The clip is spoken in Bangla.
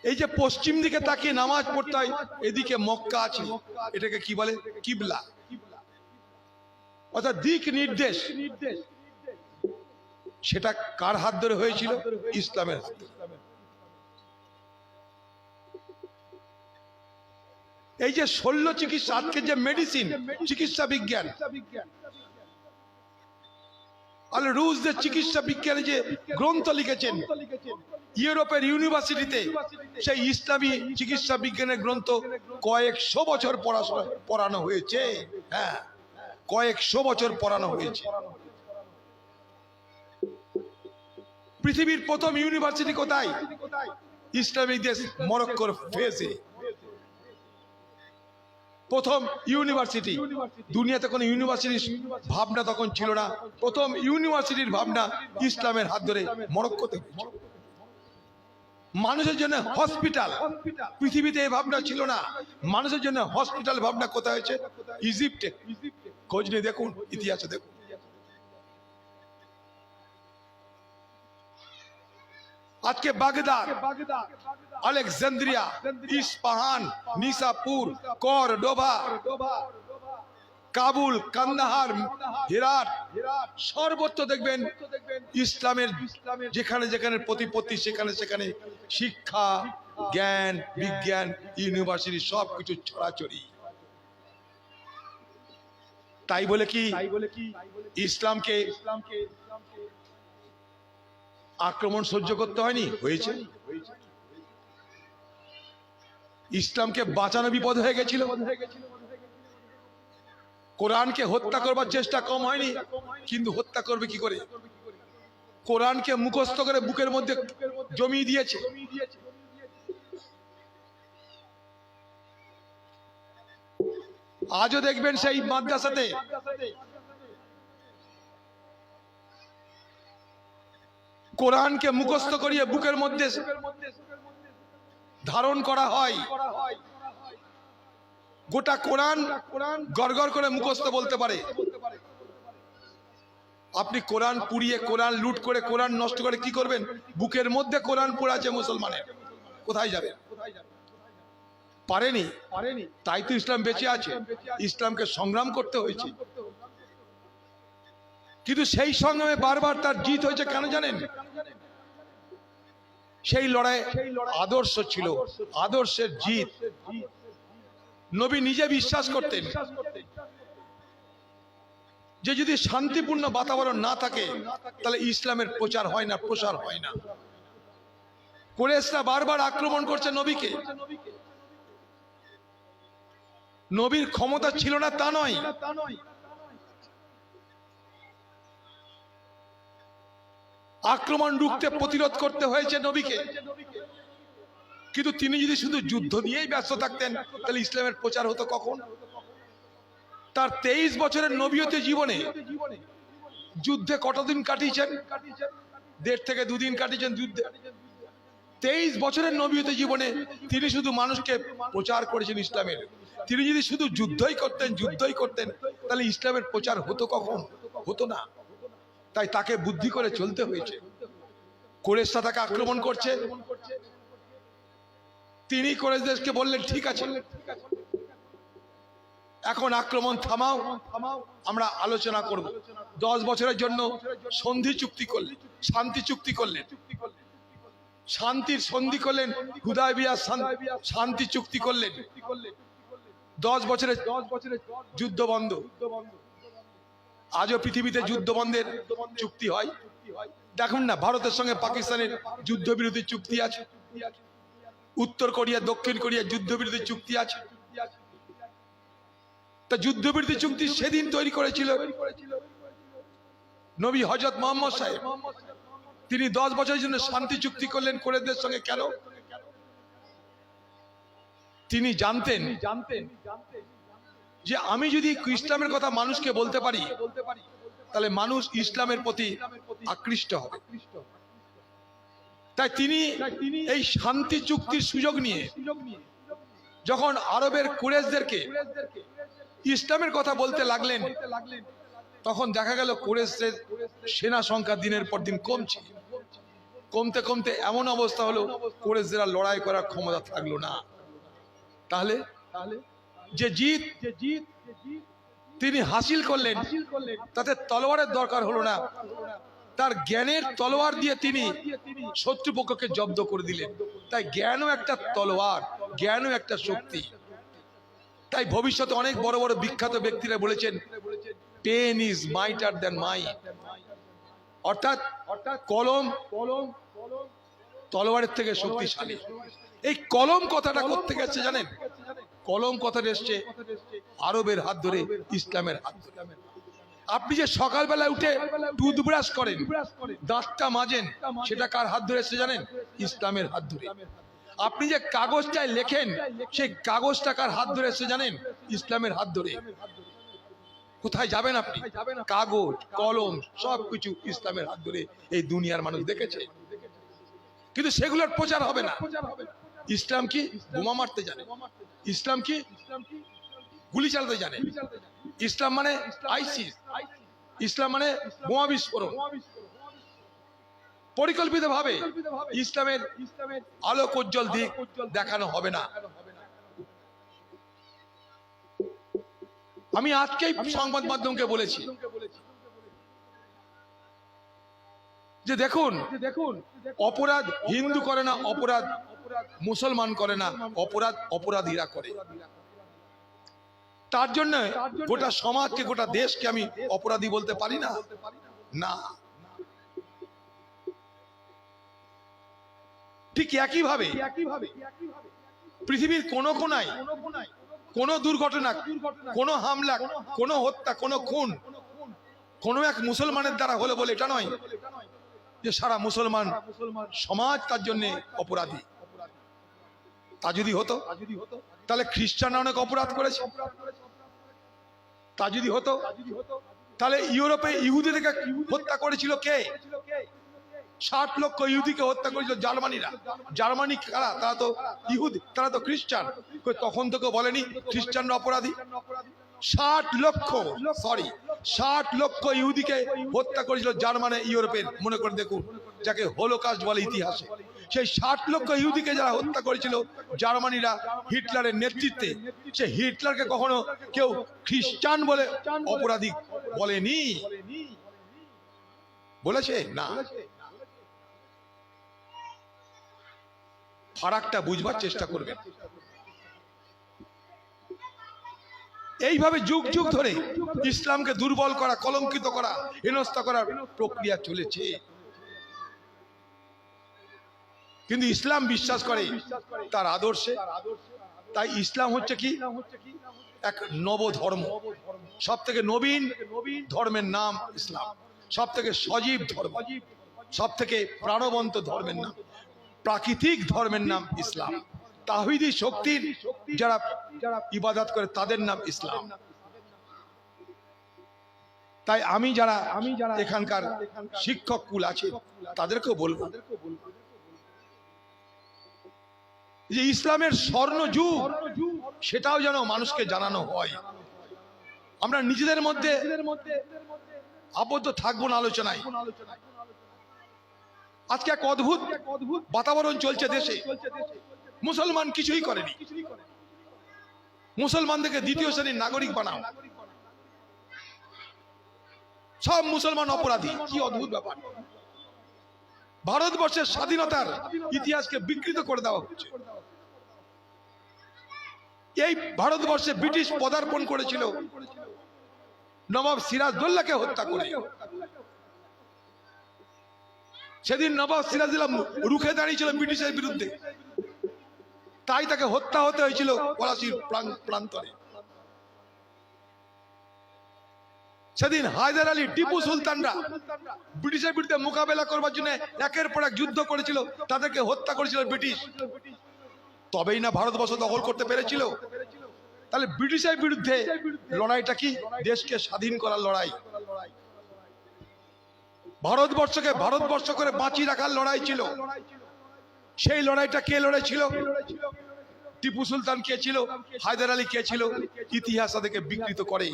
এই যে পশ্চিম দিকে তাকিয়ে নামাজ পড়তে হয়, এদিকে মক্কা আছে, এটাকে কি বলে? কিবলা, অর্থাৎ দিক নির্দেশ। সেটা কার হাত ধরে হয়েছিল? ইসলামের হাত ধরে। এই যে শল্য চিকিৎসা, আজকে যে মেডিসিন, চিকিৎসা বিজ্ঞান, আর রুশদের চিকিৎসা বিজ্ঞানে যে গ্রন্থ লিখেছেন ইউরোপের ইউনিভার্সিটিতে, সেই ইসলামী চিকিৎসা বিজ্ঞানের গ্রন্থ কয়েকশো বছর পড়ানো হয়েছে। হ্যাঁ, কয়েকশো বছর পড়ানো হয়েছে। পৃথিবীর প্রথম ইউনিভার্সিটি কোথায়? ইসলামিক দেশ মরক্কোর ফেজে প্রথম ইউনিভার্সিটি। দুনিয়াতে কোনো ইউনিভার্সিটির ভাবনা তখন ছিল না। প্রথম ইউনিভার্সিটির ভাবনা ইসলামের হাত ধরে মরক্কোতে। মানুষের জন্য হসপিটাল, পৃথিবীতে এই ভাবনা ছিল না। মানুষের জন্য হসপিটাল ভাবনা কোথায় হয়েছে? ইজিপ্টে। খোঁজ নিয়ে দেখুন, ইতিহাসে দেখুন। আজকে বাগদাদ, আলেকজান্দ্রিয়া, ইস্পাহান, নিসাপুর, করডোবা, কাবুল, কান্দাহার, হেরাত, সর্বত্র দেখবেন ইসলামের যেখানে যেখানে প্রতিপত্তি, সেখানে সেখানে শিক্ষা, জ্ঞান, বিজ্ঞান, ইউনিভার্সিটি সবকিছু ছড়াছড়ি। তাই বলে কি ইসলামকে আক্রমণ সহ্য করতে হয়নি? হয়েছে। ইসলামকে বাঁচানো বিপদ হয়ে গেছিল। কোরআনকে হত্যা করবার চেষ্টা কম হয়নি, কিন্তু হত্যা করবে কি করে? কোরআনকে মুখস্থ করে বুকের মধ্যে জমিয়ে দিয়েছে। আজও দেখবেন সেই মাদ্রাসাতে কোরআনকে মুখস্থ করিয়ে বুকের মধ্যে ধারণ করা হয়। গোটা কোরআন গড়গড় করে মুখস্থ বলতে পারে। আপনি কোরআন পুড়িয়ে, কোরআন লুট করে, কোরআন নষ্ট করে কি করবেন? বুকের মধ্যে কোরআন পড়াছে মুসলমানের, কোথায় যাবে? পারেনি। তাই তো ইসলাম বেঁচে আছে। ইসলামকে সংগ্রাম করতে হয়েছে, কিন্তু সেই সংগ্রামে বারবার তার জিত হয়েছে। কেন জানেন? সেই লড়াই আদর্শ ছিল, আদর্শের জিত। নবী নিজে বিশ্বাস করতেন যে যদি শান্তিপূর্ণ বাতাবরণ না থাকে তাহলে ইসলামের প্রচার হয় না, প্রসার হয় না। কুরাইশরা বারবার আক্রমণ করছে নবীকে। নবীর ক্ষমতা ছিল না তা নয়, আক্রমণ রুখতে, প্রতিরোধ করতে হয়েছে নবীকে। কিন্তু তিনি যদি শুধু যুদ্ধ নিয়েই ব্যস্ত থাকতেন তাহলে ইসলামের প্রচার হতো কখন? তার 23 বছরের নবীয়তে জীবনে যুদ্ধে কতদিন কাটিয়েছেন? 1.5 থেকে 2 দিন কাটিয়েছেন যুদ্ধে। 23 বছরের নবীয়তে জীবনে তিনি শুধু মানুষকে প্রচার করেছেন ইসলামের। তিনি যদি শুধু যুদ্ধই করতেন তাহলে ইসলামের প্রচার হতো কখন? হতো না। তাই তাকে বুদ্ধি করে চলতে হয়েছে। কুরাইশরা তাকে আক্রমণ করছে, তিনি কুরাইশদেরকে বললেন ঠিক আছে, এখন আক্রমণ থামাও, আমরা আলোচনা করব। 10 বছরের জন্য সন্ধি চুক্তি করলেন, শান্তি চুক্তি করলেন, শান্তির সন্ধি করলেন, হুদায়বিয়া শান্তি চুক্তি করলেন। 10 বছরের যুদ্ধ বন্ধ। আজও পৃথিবীতে যুদ্ধ বন্ধের চুক্তি হয়। দেখুন না, ভারতের সঙ্গে পাকিস্তানের যুদ্ধবিরতি চুক্তি আছে, উত্তর কোরিয়া, দক্ষিণ কোরিয়া যুদ্ধবিরতি চুক্তি আছে। তা যুদ্ধবিরতি চুক্তি সেদিন তৈরি করেছিল নবী হযরত মুহাম্মদ সাহেব। তিনি 10 বছরের জন্য শান্তি চুক্তি করলেন কুরাইশদের সঙ্গে। কেন? তিনি জানতেন যে আমি যদি ইসলামের কথা মানুষকে বলতে পারি তাহলে মানুষ ইসলামের প্রতি আকৃষ্ট হবে। তাই তিনি এই শান্তি চুক্তির সুযোগ নিয়ে যখন আরবের কুরাইশদেরকে ইসলামের কথা বলতে লাগলেন, তখন দেখা গেল কুরাইশদের সেনা সংখ্যা দিনের পর দিন কমছে। কমতে কমতে এমন অবস্থা হলো কুরাইশরা লড়াই করার ক্ষমতা থাকলো না। তাহলে যে জিত তিনি হাসিল করলেন তাতে তলোয়ারের দরকার হলো না, তার জ্ঞানের তলোয়ার দিয়ে তিনি শত্রুপক্ষকে জব্দ করে দিলেন। তাই জ্ঞানও একটা তলোয়ার, জ্ঞানও একটা শক্তি। তাই ভবিষ্যতে অনেক বড় বড় বিখ্যাত ব্যক্তিরা বলেছেন পেন ইজ মাইটার দ্যান মাইট, অর্থাৎ কলম তলোয়ারের থেকে শক্তিশালী। এই কলম কথাটা কোথা থেকে এসেছে জানেন? কলম কথাটা এসছে আরবের হাত ধরে, ইসলামের হাত ধরে। আপনি যে সকালবেলা উঠে টুথব্রাশ করেন, দাঁতটা মাজেন, সেটা কার হাত ধরে এসছে জানেন? ইসলামের হাত ধরে। আপনি যে কাগজটায় লেখেন, সেই কাগজটা কার হাত ধরে এসছে জানেন? ইসলামের হাত ধরে। কোথায় যাবেন আপনি? কাগজ, কলম সবকিছু ইসলামের হাত ধরে এই দুনিয়ার মানুষ দেখেছে, কিন্তু সেগুলোর প্রচার হবে না। ইসলাম কি? বোমা মারতে জানে। ইসলাম কি? গুলি চালাতে জানে। ইসলাম মানে আইসিস। ইসলাম মানে বোমা বিস্ফোরণ। পরিকল্পিতভাবে ইসলামের আলোক উজ্জ্বল দিক দেখানো হবে না। আমি আজকেই সংবাদ মাধ্যমকে বলেছি যে দেখুন, অপরাধ হিন্দু করে না, অপরাধ মুসলমান করে না, অপরাধ অপরাধীরা করে। তার জন্য গোটা সমাজকে, গোটা দেশকে আমি অপরাধী বলতে পারি না। না, ঠিক একইভাবে পৃথিবীর কোন কোনায় কোন দুর্ঘটনা, কোন হামলা, কোন হত্যা, কোন খুন কোন এক মুসলমানের দ্বারা হলো বলে এটা নয় যে সারা মুসলমান সমাজ তার জন্য অপরাধী। তা যদি হতো তাহলে খ্রিস্টানরা অনেক অপরাধ করেছে। তা যদি হতো তাহলে ইউরোপে ইহুদিদেরকে হত্যা করেছিল কে? 60 লক্ষ ইহুদিকে হত্যা করেছিল জার্মানিরা। জার্মানি কারা? তারা তো ইহুদি, তারা তো খ্রিস্টান। তখন থেকে বলেনি খ্রিস্টানরা অপরাধী? 60 লক্ষ ইহুদিকে হত্যা করেছিল জার্মানি, ইউরোপের। মনে করে দেখুন, যাকে হোলোকাস্ট বলে ইতিহাসে। সেই 60 লক্ষ ইহুদিকে যারা হত্যা করেছিল জার্মানিরা হিটলারের নেতৃত্বে, সে হিটলারকে কখনো কেউ খ্রিস্টান বলে অপরাধী বলেনি? বলেছে না। ফারাকটা বুঝবার চেষ্টা করবেন। এইভাবে যুগ যুগ ধরে ইসলামকে দুর্বল করা, কলঙ্কিত করা, হেনস্থা করার প্রক্রিয়া চলেছে। কিন্তু ইসলাম বিশ্বাস করে তার আদর্শে। তাই ইসলাম হচ্ছে কি? এক নব ধর্ম। সব থেকে নবীন ধর্মের নাম ইসলাম। সব থেকে সজীব ধর্ম, সব থেকে প্রাণবন্ত ধর্মের নাম, প্রাকৃতিক ধর্মের নাম ইসলাম। তাওহীদি শক্তির যারা ইবাদত করে তাদের নাম ইসলাম। তাই আমি যারা এখানকার শিক্ষক কুল আছে তাদেরকেও বলবো যে ইসলামের স্বর্ণ যুগ, সেটাও যেন মানুষকে জানানো হয়। আমরা নিজেদের মধ্যে আবদ্ধ থাকবো না আলোচনায়। আজকে এক অদ্ভুত বাতাবরণ চলছে দেশে। মুসলমান কিছুই করেনি, মুসলমানদেরকে দ্বিতীয় শ্রেণীর নাগরিক বানাও, সব মুসলমান অপরাধী। কি অদ্ভুত ব্যাপার! ভারতবর্ষের স্বাধীনতার ইতিহাসকে বিকৃত করে দেওয়া হচ্ছে। এই ভারতবর্ষে ব্রিটিশ পদার্পণ করেছিল নবাব সিরাজদৌল্লাকে হত্যা করে। সেদিন নবাব সিরাজদৌল্লা রুখে দাঁড়িয়েছিল ব্রিটিশের বিরুদ্ধে, তাই তাকে হত্যা হতে হয়েছিল পলাশির প্রান্তরে। সেদিন হায়দার আলী, টিপু সুলতানরা ব্রিটিশের বিরুদ্ধে মোকাবেলা করবার জন্য একের পর এক যুদ্ধ করেছিল, তাদেরকে হত্যা করেছিল ব্রিটিশ। তবেই না ভারতবর্ষ দখল করতে পেরেছিল। তাহলে ব্রিটিশের বিরুদ্ধে লড়াইটা কি? দেশকে স্বাধীন করার লড়াই। ভারতবর্ষকে ভারতবর্ষ করে বাঁচিয়ে রাখার লড়াই ছিল। সেই লড়াইটা কে লড়েছিল? টিপু সুলতান কে ছিল? হায়দার আলী কে ছিল? ইতিহাস তাদেরকে বিকৃত করে।